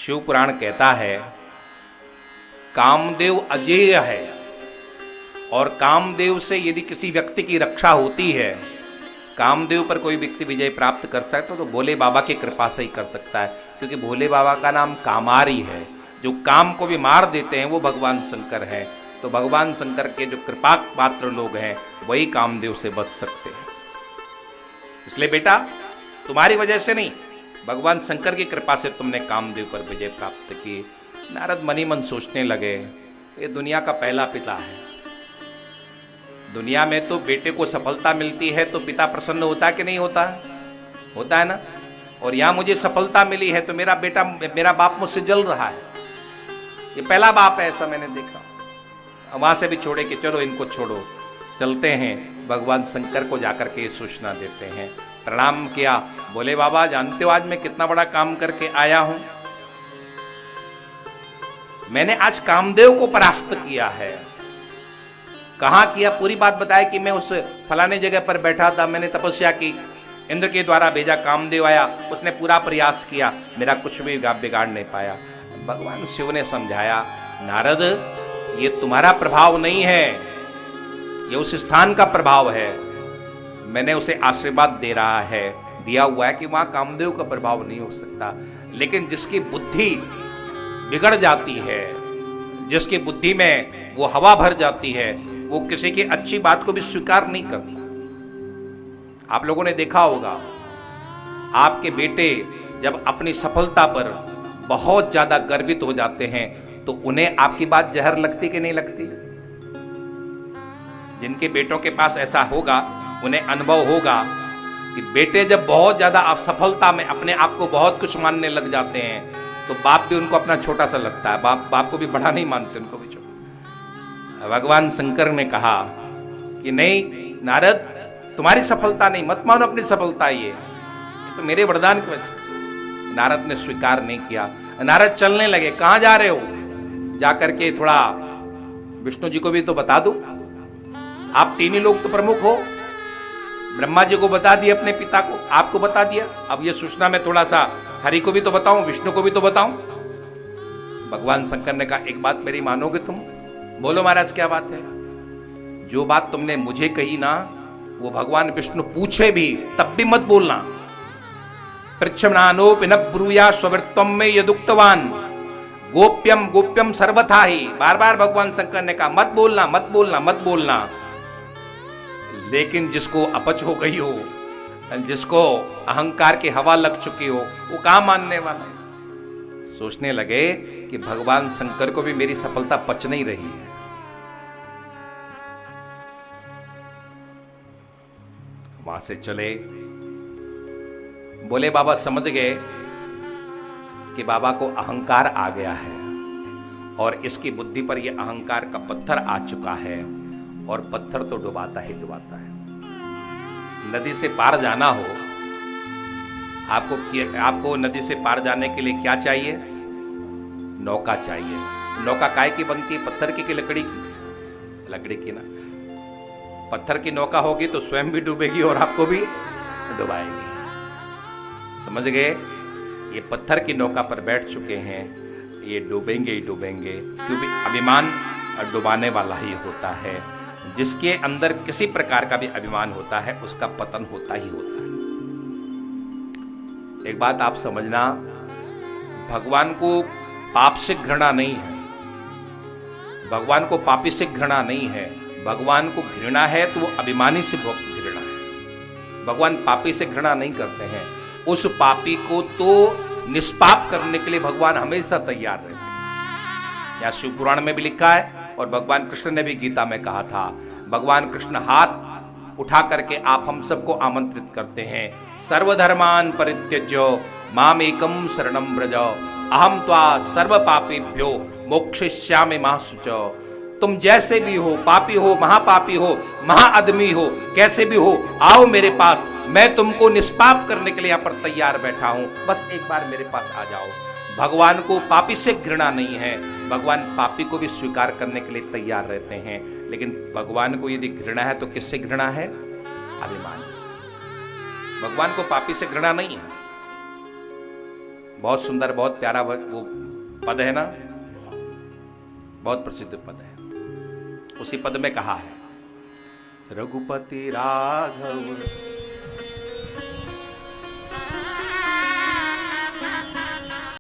शिव पुराण कहता है कामदेव अजेय है, और कामदेव से यदि किसी व्यक्ति की रक्षा होती है, कामदेव पर कोई व्यक्ति विजय प्राप्त कर सकता है तो भोले बाबा की कृपा से ही कर सकता है, क्योंकि भोले बाबा का नाम कामारी है। जो काम को भी मार देते हैं वो भगवान शंकर है। तो भगवान शंकर के जो कृपा पात्र लोग हैं वही कामदेव से बच सकते हैं। इसलिए बेटा तुम्हारी वजह से नहीं, भगवान शंकर की कृपा से तुमने कामदेव पर विजय प्राप्त की। नारद मनी मन सोचने लगे, ये दुनिया का पहला पिता है। दुनिया में तो बेटे को सफलता मिलती है तो पिता प्रसन्न होता है कि नहीं होता? होता है ना। और यहां मुझे सफलता मिली है तो मेरा बेटा, मेरा बाप मुझसे जल रहा है। ये पहला बाप है, ऐसा मैंने देखा। वहां से भी छोड़े कि चलो इनको छोड़ो, चलते हैं भगवान शंकर को जाकर के सूचना देते हैं। प्रणाम किया, बोले बाबा जानते हो आज मैं कितना बड़ा काम करके आया हूं। मैंने आज कामदेव को परास्त किया है। कहां किया? पूरी बात बताया कि मैं उस फलाने जगह पर बैठा था, मैंने तपस्या की, इंद्र के द्वारा भेजा, कामदेव आया, उसने पूरा प्रयास किया, मेरा कुछ भी बिगाड़ नहीं पाया। भगवान शिव ने समझाया, नारद ये तुम्हारा प्रभाव नहीं है, ये उस स्थान का प्रभाव है। मैंने उसे आशीर्वाद दे रहा है, दिया हुआ है कि वहां कामदेव का प्रभाव नहीं हो सकता। लेकिन जिसकी बुद्धि बिगड़ जाती है, जिसकी बुद्धि में वो हवा भर जाती है, वो किसी की अच्छी बात को भी स्वीकार नहीं करता। आप लोगों ने देखा होगा, आपके बेटे जब अपनी सफलता पर बहुत ज्यादा गर्वित हो जाते हैं तो उन्हें आपकी बात जहर लगती कि नहीं लगती? जिनके बेटों के पास ऐसा होगा उन्हें अनुभव होगा कि बेटे जब बहुत ज्यादा सफलता में अपने आप को बहुत कुछ मानने लग जाते हैं तो बाप भी उनको अपना छोटा सा लगता है। बाप को भी बड़ा नहीं मानते, उनको भी छोटा। भगवान शंकर ने कहा कि नहीं नारद, तुम्हारी सफलता नहीं, मत मानो अपनी सफलता, ये तो मेरे वरदान की वजह। नारद ने स्वीकार नहीं किया। नारद चलने लगे। कहां जा रहे हो? जाकर के थोड़ा विष्णु जी को भी तो बता दो, आप तीन ही लोग तो प्रमुख हो। ब्रह्मा जी को बता दिया, अपने पिता को, आपको बता दिया, अब ये सूचना मैं थोड़ा सा हरि को भी तो बताऊं, विष्णु को भी तो बताऊं। भगवान शंकर ने कहा एक बात मेरी मानोगे तुम? बोलो महाराज क्या बात है? जो बात तुमने मुझे कही ना, वो भगवान विष्णु पूछे भी तब भी मत बोलना। पृच्छमानोप न ब्रूया स्ववृत्तम में यदुक्तवान गोप्यम गोप्यम सर्वथा ही। बार बार भगवान शंकर ने कहा मत बोलना, मत बोलना, मत बोलना। लेकिन जिसको अपच हो गई हो, जिसको अहंकार की हवा लग चुकी हो, वो कहां मानने वाला है? सोचने लगे कि भगवान शंकर को भी मेरी सफलता पच नहीं रही है। वहां से चले। बोले बाबा समझ गए कि बाबा को अहंकार आ गया है और इसकी बुद्धि पर यह अहंकार का पत्थर आ चुका है, और पत्थर तो डुबाता ही डुबाता है। नदी से पार जाना हो, आपको नदी से पार जाने के लिए क्या चाहिए? नौका चाहिए। नौका काय की बनती है? पत्थर की कि लकड़ी की? लकड़ी की ना। पत्थर की नौका होगी तो स्वयं भी डूबेगी और आपको भी डुबाएगी। समझ गए? ये पत्थर की नौका पर बैठ चुके हैं, ये डूबेंगे ही डूबेंगे, क्योंकि अभिमान डुबाने वाला ही होता है। जिसके अंदर किसी प्रकार का भी अभिमान होता है उसका पतन होता ही होता है। एक बात आप समझना, भगवान को पाप से घृणा नहीं है, भगवान को पापी से घृणा नहीं है। भगवान को घृणा है तो वो अभिमानी से घृणा है। भगवान पापी से घृणा नहीं करते हैं। उस पापी को तो निष्पाप करने के लिए भगवान हमेशा तैयार रहते हैं। यहां शिव पुराण में भी लिखा है और भगवान कृष्ण ने भी गीता में कहा था। भगवान कृष्ण हाथ उठा करके आप हम सबको आमंत्रित करते हैं, सर्वधर्मान परित्यज्य माम एकम शरणम व्रज अहम त्वा सर्व पापेभ्यो मोक्षयिष्यामि मा शुचः। तुम जैसे भी हो, पापी हो, महापापी हो, महाअदमी हो, कैसे भी हो, आओ मेरे पास, मैं तुमको निष्पाप करने के लिए यहां पर तैयार बैठा हूं। बस एक बार मेरे पास आ जाओ। भगवान को पापी से घृणा नहीं है, भगवान पापी को भी स्वीकार करने के लिए तैयार रहते हैं। लेकिन भगवान को यदि घृणा है तो किससे घृणा है? अभिमान से। भगवान को पापी से घृणा नहीं है। बहुत सुंदर, बहुत प्यारा वो पद है ना, बहुत प्रसिद्ध पद है। उसी पद में कहा है, रघुपति राघव